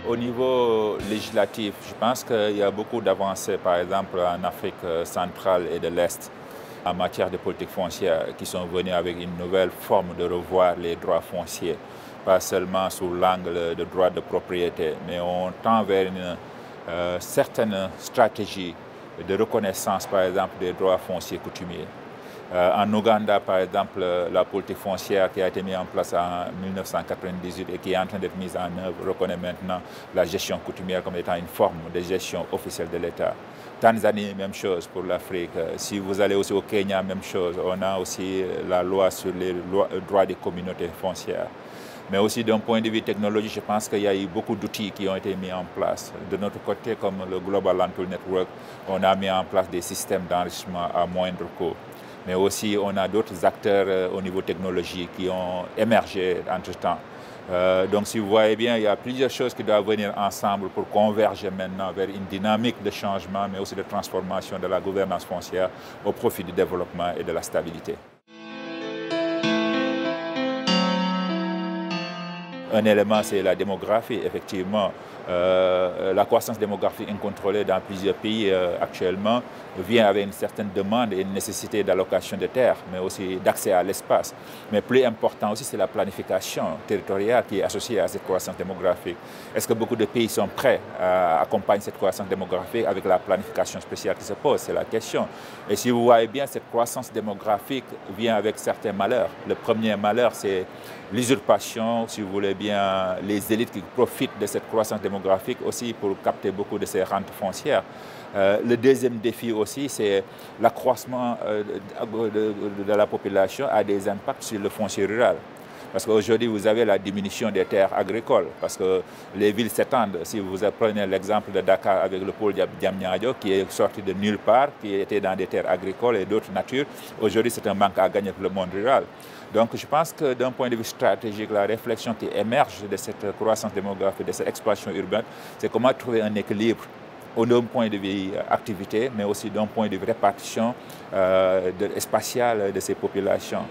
Au niveau législatif, je pense qu'il y a beaucoup d'avancées, par exemple en Afrique centrale et de l'Est, en matière de politique foncière, qui sont venues avec une nouvelle forme de revoir les droits fonciers, pas seulement sous l'angle de droit de propriété, mais on tend vers une certaine stratégie de reconnaissance, par exemple, des droits fonciers coutumiers. En Ouganda, par exemple, la politique foncière qui a été mise en place en 1998 et qui est en train d'être mise en œuvre reconnaît maintenant la gestion coutumière comme étant une forme de gestion officielle de l'État. Tanzanie, même chose pour l'Afrique. Si vous allez aussi au Kenya, même chose. On a aussi la loi sur les droits des communautés foncières. Mais aussi d'un point de vue technologique, je pense qu'il y a eu beaucoup d'outils qui ont été mis en place. De notre côté, comme le Global Land Pool Network, on a mis en place des systèmes d'enrichissement à moindre coût. Mais aussi, on a d'autres acteurs au niveau technologique qui ont émergé entre-temps. Donc, si vous voyez bien, il y a plusieurs choses qui doivent venir ensemble pour converger maintenant vers une dynamique de changement, mais aussi de transformation de la gouvernance foncière au profit du développement et de la stabilité. Un élément, c'est la démographie. Effectivement, la croissance démographique incontrôlée dans plusieurs pays actuellement vient avec une certaine demande et une nécessité d'allocation de terres, mais aussi d'accès à l'espace. Mais plus important aussi, c'est la planification territoriale qui est associée à cette croissance démographique. Est-ce que beaucoup de pays sont prêts à accompagner cette croissance démographique avec la planification spéciale qui se pose? C'est la question. Et si vous voyez bien, cette croissance démographique vient avec certains malheurs. Le premier malheur, c'est l'usurpation, si vous voulez bien, les élites qui profitent de cette croissance démographique aussi pour capter beaucoup de ces rentes foncières. Le deuxième défi aussi, c'est l'accroissement de la population a des impacts sur le foncier rural. Parce qu'aujourd'hui, vous avez la diminution des terres agricoles, parce que les villes s'étendent. Si vous prenez l'exemple de Dakar avec le pôle Diamniadio, qui est sorti de nulle part, qui était dans des terres agricoles et d'autres natures, aujourd'hui, c'est un manque à gagner pour le monde rural. Donc, je pense que d'un point de vue stratégique, la réflexion qui émerge de cette croissance démographique, de cette expansion urbaine, c'est comment trouver un équilibre d'un point de vue activité, mais aussi d'un point de vue répartition spatiale de ces populations.